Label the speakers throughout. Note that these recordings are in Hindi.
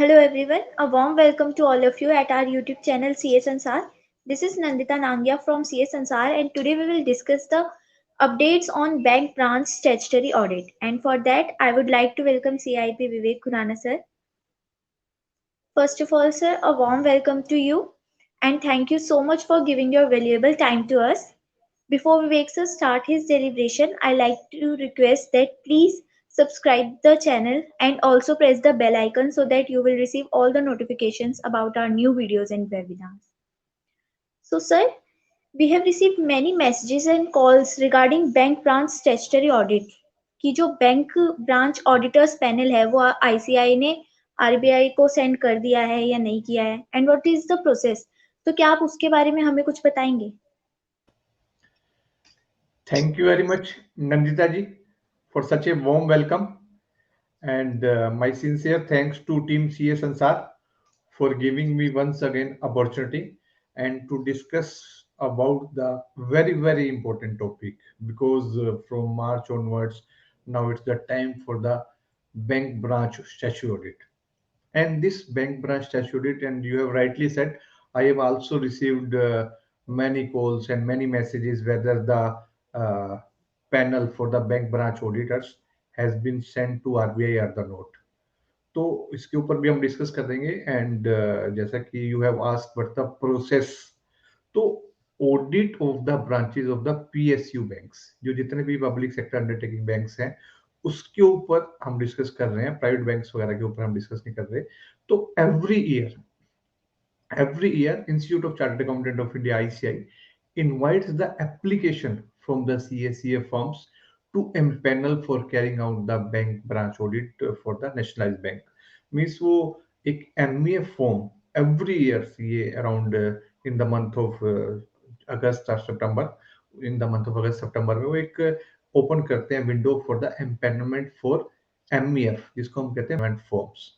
Speaker 1: Hello everyone, a warm welcome to all of you at our YouTube channel CS Ansar. This is Nandita Nangia from CS Ansar and today we will discuss the updates on bank branch statutory audit. And for that, I would like to welcome CIP Vivek Khurana sir. First of all, sir, a warm welcome to you and thank you so much for giving your valuable time to us. Before Vivek sir start his deliberation, I like to request that please subscribe the channel and also press the bell icon so that you will receive all the notifications about our new videos and webinars. So sir, we have received many messages and calls regarding bank branch statutory audit कि जो बैंक ब्रांच ऑडिटर्स पैनल है वो आईसीआई ने आरबीआई को सेंड कर दिया है या नहीं किया है and what is the process. तो क्या आप उसके बारे में हमें कुछ बताएंगे?
Speaker 2: Thank you very much, Nandita ji, for such a warm welcome. And my sincere thanks to Team CS Ansar for giving me once again opportunity and to discuss about the very important topic because from March onwards, now it's the time for the bank branch statute audit. And this bank branch statute, and you have rightly said, I have also received many calls and many messages whether the uh, panel for the bank branch auditors has been sent to RBI or the not. तो इसके ऊपर भी हम डिस्कस कर देंगे एंड जैसा कि you have asked what the process. तो audit of the branches of the PSU banks, जो जितने भी पब्लिक सेक्टर अंडरटेकिंग बैंक्स हैं उसके ऊपर हम डिस्कस कर रहे हैं, प्राइवेट बैंक्स वगैरह के ऊपर हम डिस्कस नहीं कर रहे। तो every year Institute of Chartered Accountant of India, ICI, invites the application from the CACA firms to empanel for carrying out the bank branch audit for the nationalized bank. Means वो एक MEF form every year ये around in the month of August और सितंबर, in the month of August सितंबर में वो एक ओपन करते हैं window for the empanelment for MEF, जिसको हम कहते हैं फॉर्म्स।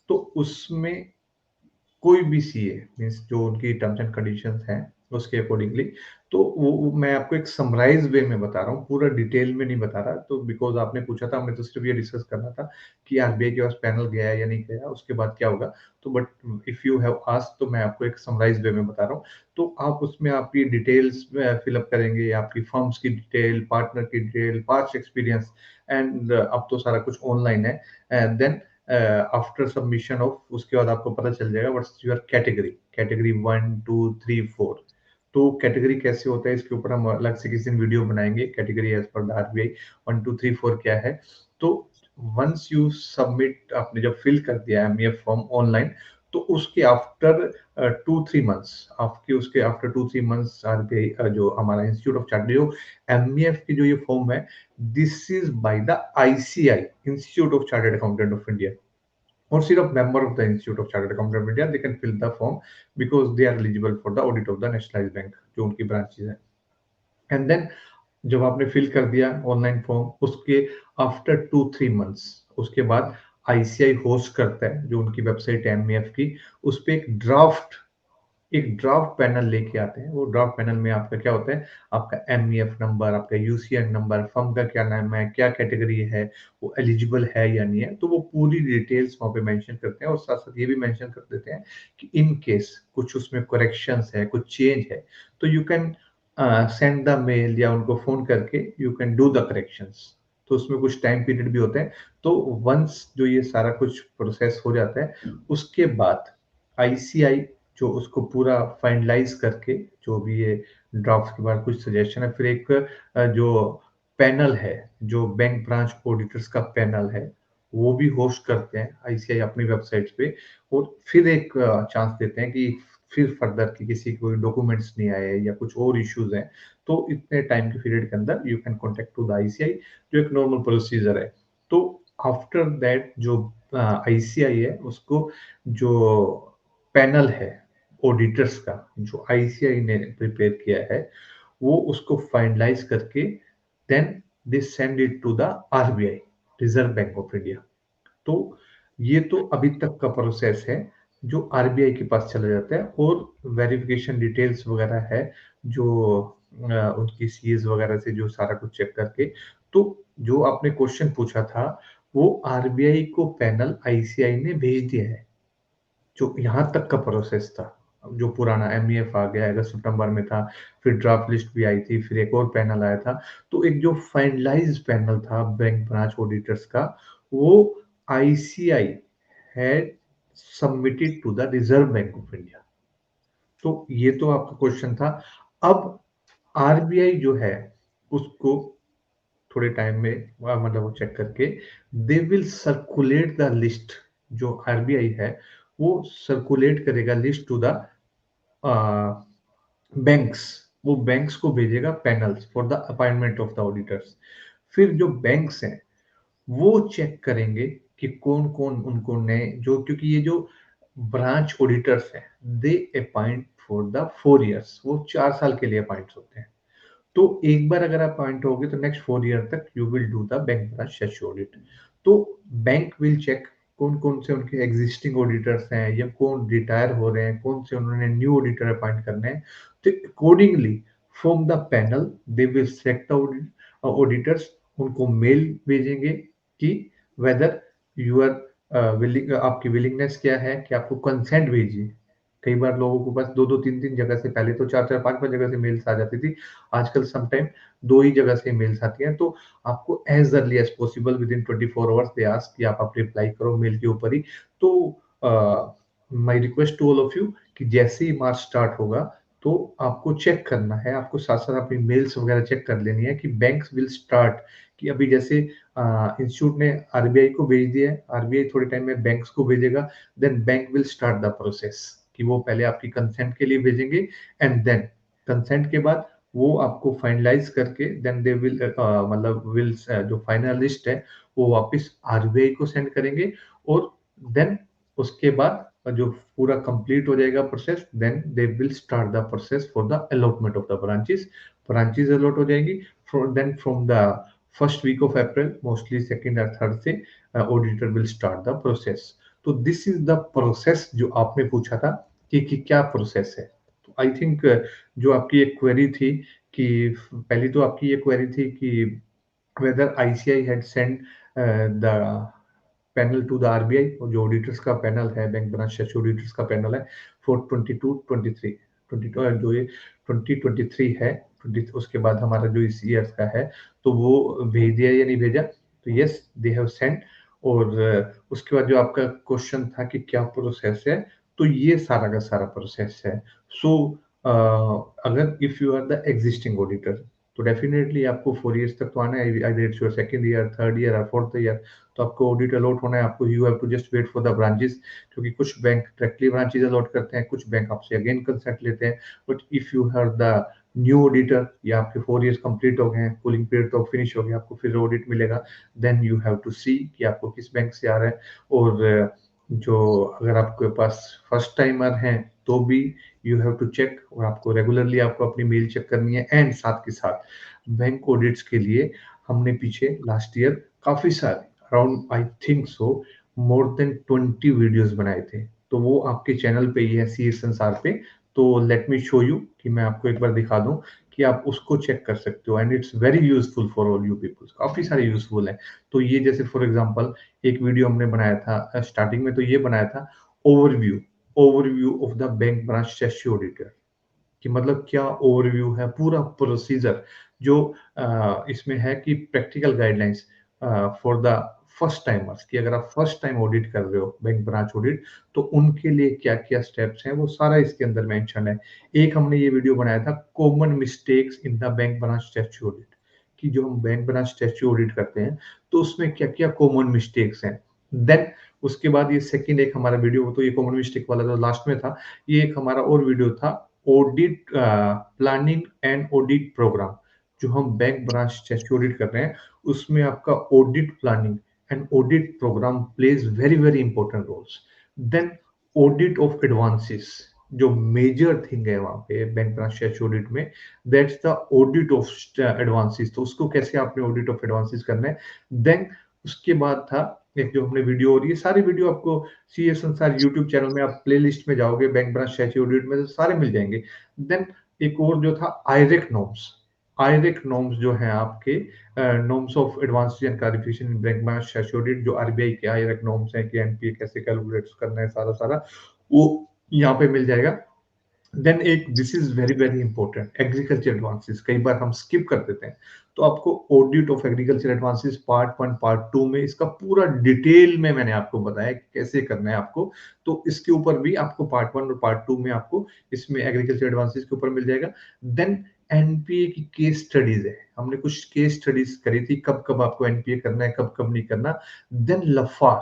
Speaker 2: तो उसमें कोई भी सीए मीन्स जो उनकी टर्म्स एंड कंडीशंस हैं उसके अकॉर्डिंगली, तो वो मैं आपको एक समराइज वे में बता रहा हूँ, पूरा डिटेल में नहीं बता रहा। तो बिकॉज आपने पूछा था, हमें तो सिर्फ ये डिस्कस करना था कि आरबीआई के पास पैनल गया है या नहीं गया, उसके बाद क्या होगा। तो but if you have asked तो मैं आपको एक समराइज वे में बता रहा हूँ। तो आप उसमें आपकी डिटेल्स फिलअप करेंगे, आपकी फर्म्स की डिटेल, पार्टनर की डिटेल, पास्ट एक्सपीरियंस, एंड अब तो सारा कुछ ऑनलाइन है। And then after submission of, उसके बाद आपको पता चल जाएगा व्हाट्स योर कैटेगरी, कैटेगरी 1 2 3 4। तो कैटेगरी कैसे होता है इसके ऊपर हम अलग से किसी दिन वीडियो बनाएंगे, category as per the RBI 1 2 3 4 क्या है। तो वंस यू सबमिट, आपने जब फिल कर दिया एमईएफ फॉर्म ऑनलाइन, तो उसके आफ्टर 2 3 मंथ्स, आपके उसके आफ्टर 2 3 मंथ्स आरबीआई जो हमारा इंस्टीट्यूट ऑफ चार्टर्ड, जो एमईएफ की जो ये फॉर्म है, this is by the ICI, institute of chartered accountant of India, or सिर्फ member of the Institute of Chartered Accountant of India, they can fill the form because they are eligible for the audit of the nationalized bank, जो उनकी ब्रांचेज है। एंड देन जब आपने फिल कर दिया ऑनलाइन फॉर्म, उसके आफ्टर 2 3 मंथ्स उसके बाद आईसीआई होस्ट करता है, जो उनकी वेबसाइट है एमईएफ की, उस पर एक ड्राफ्ट पैनल लेके आते हैं। वो ड्राफ्ट पैनल में आपका क्या होता है, आपका एमईएफ नंबर, आपका यूसीएन नंबर, फर्म का क्या नाम है, क्या कैटेगरी है, वो एलिजिबल है या नहीं है, तो वो पूरी डिटेल्स वहाँ पे मेंशन करते हैं। और साथ साथ ये भी मेंशन कर देते हैं कि इन केस कुछ उसमें करेक्शंस है, कुछ चेंज है, तो you can send the mail या उनको फोन करके you can do the corrections. तो उसमें कुछ टाइम पीरियड भी होते हैं। तो वंस जो ये सारा कुछ प्रोसेस हो जाता है, उसके बाद आईसीआई जो उसको पूरा फाइनलाइज करके, जो भी ये ड्राफ्ट के बाद कुछ सजेशन है, फिर एक जो पैनल है, जो बैंक ब्रांच ऑडिटर्स का पैनल है, वो भी होस्ट करते हैं आईसीआई अपनी वेबसाइट पे। और फिर एक चांस देते हैं कि फिर फर्दर कि किसी कोई डॉक्यूमेंट्स नहीं आए या कुछ और इश्यूज हैं, तो इतने टाइम के पीरियड के अंदर you can contact to the ICI, जो एक नॉर्मल प्रोसीजर है। तो आफ्टर दैट जो आईसीआई है, उसको जो पैनल है ऑडिटर्स का, जो आईसीआई ने प्रिपेयर किया है, वो उसको फाइनलाइज करके then they send it to the RBI, Reserve Bank of India. तो ये तो अभी तक का प्रोसेस है जो आरबीआई के पास चला जाता है, और वेरिफिकेशन डिटेल्स वगैरह है जो उनकी सीएस वगैरह से जो सारा कुछ चेक करके। तो जो आपने क्वेश्चन पूछा था, वो आरबीआई को पैनल आईसीआई ने भेज दिया है। जो यहाँ तक का प्रोसेस था, जो पुराना एमईएफ आ गया, अगस्त सितंबर में था, फिर ड्राफ्ट लिस्ट भी आई थी, फिर एक और पैनल आया था। तो एक जो फाइनलाइज्ड पैनल था बैंक ब्रांच ऑडिटर्स का, वो ICI had submitted to the Reserve Bank of India. तो ये तो आपका क्वेश्चन था। अब आरबीआई जो है, उसको थोड़े टाइम में मतलब वो चेक करके they will circulate the list. जो आरबीआई है वो सर्कुलेट करेगा लिस्ट टू द बैंक्स। वो बैंक्स को भेजेगा panels for the appointment of the auditors. फिर जो बैंक्स हैं वो चेक करेंगे कि कौन कौन उनको नए जो, क्योंकि ये जो ब्रांच ऑडिटर्स हैं दे अपॉइंट फॉर द 4 इयर्स, वो 4 साल के लिए अपॉइंट होते हैं। तो एक बार अगर आप पॉइंट होगे तो नेक्स्ट 4 ईयर तक you will do the bank branch statutory audit. तो बैंक विल चेक कौन कौन से उनके एग्जिस्टिंग ऑडिटर्स हैं या कौन रिटायर हो रहे हैं, कौन से उन्होंने न्यू ऑडिटर अपॉइंट करने हैं। तो accordingly from the panel they will select auditors. उनको मेल भेजेंगे कि वेदर यू आर विलिंग, आपकी विलिंगनेस क्या है कि आपको कंसेंट भेजिए। कई बार लोगों को बस दो दो तीन तीन जगह से, पहले तो चार चार पांच पांच जगह से मेल्स आ जाती थी, आजकल समटाइम दो ही जगह से मेल्स आती हैं। तो आपको as early as possible within 24 hours they ask कि आप रिप्लाई करो मेल के ऊपर ही। तो my request to all of you कि जैसे ही मार्च स्टार्ट होगा तो आपको चेक करना है, आपको साथ साथ अपनी मेल्स वगैरह चेक कर लेनी है कि बैंक्स विल स्टार्ट। कि अभी जैसे इंस्टीट्यूट ने आरबीआई को भेज दिया है, आरबीआई थोड़े टाइम में बैंक्स को भेजेगा, then bank will start the process कि वो पहले आपकी कंसेंट के लिए भेजेंगे, एंड देन कंसेंट के बाद वो आपको फाइनलाइज करके देन दे विल मतलब विल जो फाइनल लिस्ट है वो वापस आरबीआई को सेंड करेंगे। और देन उसके बाद जो पूरा कंप्लीट हो जाएगा process, then they will start the process for the allotment of the branches. Branches allot हो जाएंगी। Then from the first week of April, mostly second और थर्ड से auditor will start the process. तो दिस इज द प्रोसेस जो आपने पूछा था कि क्या प्रोसेस है। तो आई थिंक जो आपकी एक क्वेरी थी कि पहली तो आपकी ये क्वेरी थी कि whether ICI had send the panel to the RBI, और जो ऑडिटर्स का पैनल है, बैंक ब्रांच स्टैट्यूटरी ऑडिटर्स का पैनल है फॉर 22-23, 22 जो ये 2023 है, 20 उसके बाद हमारा जो इस ईयर का है, तो वो भेज दिया या नहीं भेजा। तो यस दे हैव सेंड। और उसके बाद जो आपका क्वेश्चन था कि क्या प्रोसेस है, तो ये सारा का सारा प्रोसेस है। सो अगर if you are the existing auditor तो डेफिनेटली आपको 4 इयर्स तक तो आना है, either it's your second year, third year और फोर्थ ईयर। तो आपको ऑडिट अलॉट होना है, आपको you have to just wait for the branches. क्योंकि कुछ बैंक डायरेक्टली ब्रांचेस अलॉट करते हैं, कुछ बैंक आपसे अगेन कंसेंट लेते हैं। But if you have the new auditor या आपके 4 इयर्स कंप्लीट हो गए हैं, कूलिंग पीरियड तो फिनिश हो गया, आपको फिर ऑडिट मिलेगा, देन यू हैव टू सी कि आपको किस बैंक से आ रहा है। और जो अगर आपके पास फर्स्ट टाइमर हैं तो भी यू हैव टू चेक, और आपको रेगुलरली आपको अपनी मेल चेक करनी है। एंड साथ के साथ बैंक ऑडिट्स के लिए हमने पीछे लास्ट ईयर काफी सारे, around I think so more than 20 videos बनाए थे। तो वो आपके चैनल पे ही है, सी संसार पे। तो लेट मी शो यू कि मैं आपको एक बार दिखा दूं कि आप उसको चेक कर सकते हो, and it's very useful for all you peoples, काफी सारे यूजफुल है। तो ये जैसे फॉर एग्जांपल एक वीडियो हमने बनाया था स्टार्टिंग में, तो ये बनाया था overview, overview of the bank branch statutory auditor. कि मतलब क्या ओवरव्यू है, पूरा प्रोसीजर जो इसमें है कि practical guidelines for the first timers, कि अगर आप फर्स्ट टाइम ऑडिट कर रहे हो बैंक ब्रांच ऑडिट, तो उनके लिए क्या क्या स्टेप्स हैं वो सारा इसके अंदर मेंशन है। एक हमने ये वीडियो बनाया था common mistakes in the bank branch statutory audit, कि जो हम बैंक ब्रांच स्टैट्यूटरी ऑडिट करते हैं तो उसमें क्या क्या कॉमन मिस्टेक्स हैं। देन उसके बाद ये सेकंड एक हमारा वीडियो, तो ये कॉमन मिस्टेक वाला जो लास्ट में था, ये एक हमारा और वीडियो था audit planning and audit programme. जो हम बैंक ब्रांच स्टैट्यूटरी ऑडिट कर रहे हैं उसमें आपका audit planning and audit programme plays very very important roles. Then audit of advances, जो मेजर थिंग है वहां पे बैंक ब्रांच स्टैट्यूटरी ऑडिट में, that's the audit of advances. तो उसको कैसे आपने ऑडिट ऑफ एडवांसेस करना है। देन उसके बाद था एक जो हमने वीडियो, और ये सारी वीडियो आपको सीए संसार यूट्यूब चैनल में आप प्लेलिस्ट में जाओगे बैंक ब्रांच स्टैट्यूटरी ऑडिट में तो सारे मिल जाएंगे। देन एक और जो था आयरेक नॉर्म्स, आयरेक नॉर्म्स जो हैं आपके, norms of advance and clarification in bank branch statutory, जो आरबीआई के आयरेक नॉर्म्स हैं कि एनपीए कैसे कैलकुलेट करना है, सारा सारा वो यहाँ पे मिल जाएगा। देन एक, this is very very important, agriculture advances कई बार हम स्किप कर देते हैं। तो आपको audit of agriculture advances part 1 part 2 में इसका पूरा डिटेल में मैंने आपको बताया कि कैसे करना है आपको। तो इसके ऊपर भी आपको पार्ट 1 और पार्ट 2 में आपको इसमें एग्रीकल्चर एडवांसेस के ऊपर मिल जाएगा। देन एनपीए की केस स्टडीज है, हमने कुछ केस स्टडीज करी थी, कब कब आपको एनपीए करना है, कब कब नहीं करना। Then LFAR,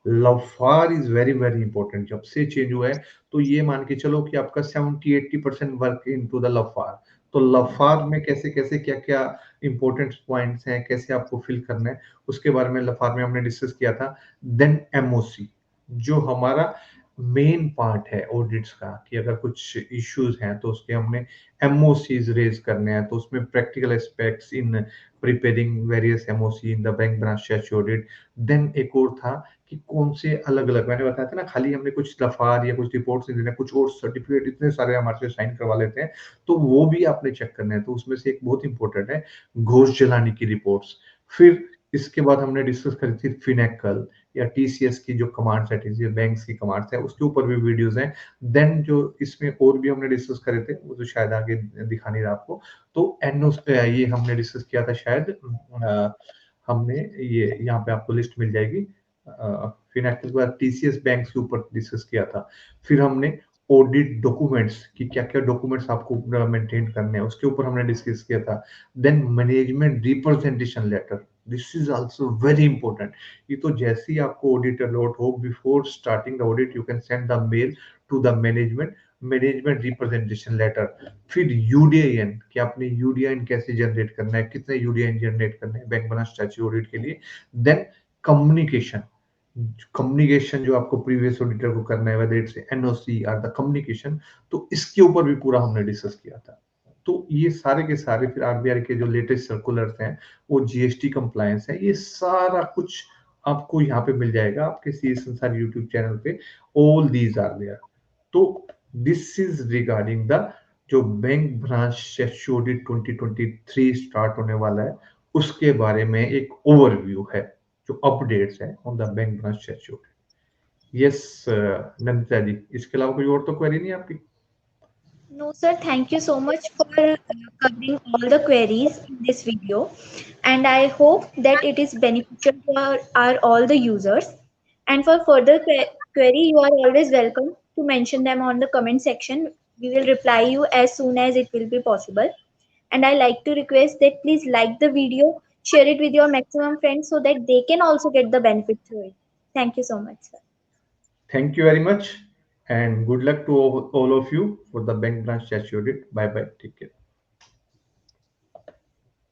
Speaker 2: LFAR is very very important, जब से चेंज हुआ है तो ये मान के चलो कि आपका 70-80% वर्क इनटू द लफार। तो लफार में कैसे कैसे क्या क्या इंपॉर्टेंट पॉइंट्स हैं, कैसे आपको फिल करना है, उसके बारे में लफार में हमने डिस्कस किया था। देन एमओसी, जो हमारा मेन पार्ट है ऑडिट्स का, कि अगर कुछ इश्यूज हैं तो उसके हमने एमओसीज रेज करने हैं, तो उसमें practical aspects in preparing various MOC in the bank branch statutory audit. Then एक और था कि कौन से अलग अलग, मैंने बताया था ना, खाली हमने कुछ लफार या कुछ रिपोर्ट्स नहीं देना, कुछ और सर्टिफिकेट इतने सारे हमारे से साइन करवा लेते हैं, तो वो भी आपने चेक करना है। तो उसमें से एक बहुत इंपॉर्टेंट है घोष जलाने की रिपोर्ट्स। फिर इसके बाद हमने डिस्कस करी थी फिनेकल या टीसीएस की जो कमांड्स है, टीसीएस बैंक्स की कमांड्स है, उसके ऊपर भी वीडियोस हैं। देन जो इसमें और भी हमने डिस्कस करे थे, वो तो शायद आगे दिखा नहीं रहा आपको। तो एनओ ये हमने डिस्कस किया था शायद, हमने ये यहाँ पे आपको लिस्ट मिल जाएगी। फिनेकल के बाद टीसीएस बैंक के ऊपर डिस्कस किया था। फिर हमने ऑडिट डॉक्यूमेंट्स की क्या क्या डॉक्यूमेंट्स आपको मेंटेन करने हैं, उसके ऊपर हमने डिस्कस किया था। Then management representation letter, this is also very important. ये तो जैसे ही आपको ऑडिट अलॉट हो, before starting the audit you can send the mail to the management, management representation letter. फिर यूडीआईएन, कि आपने यूडीआईएन कैसे जनरेट करना है, कितने यूडीआईएन जनरेट करने हैं बैंक बनास स्टैच्यू ऑडिट के लिए। देन कम्युनिकेशन, कम्युनिकेशन जो आपको प्रीवियस ऑडिटर को करना है, वेदर इट्स एनओसी और द कम्युनिकेशन, तो इसके ऊपर भी पूरा हमने डिस्कस किया था। तो ये सारे के सारे, फिर आरबीआई के जो लेटेस्ट सर्कुलर्स हैं, वो जीएसटी कंप्लायंस है, ये सारा कुछ आपको यहाँ पे मिल जाएगा आपके सीए संसार यूट्यूब चैनल पे। All these are there. तो दिस इज रिगार्डिंग द जो bank branch statutory audit 2023 start होने वाला है, उसके बारे में एक ओवरव्यू है, जो अपडेट्स है on the bank branch status. Yes Nandita ji, इसके अलावा कोई और तो क्वेरी नहीं है आपकी?
Speaker 1: No, sir, thank you so much for covering all the queries in this video. And I hope that it is beneficial for our all the users. And for further query, you are always welcome to mention them on the comment section. We will reply you as soon as it will be possible. And I like to request that please like the video, share it with your maximum friends so that they can also get the benefit through it. Thank you so much, sir.
Speaker 2: Thank you very much, and good luck to all of you for the bank branch statutory. Bye bye. Take care.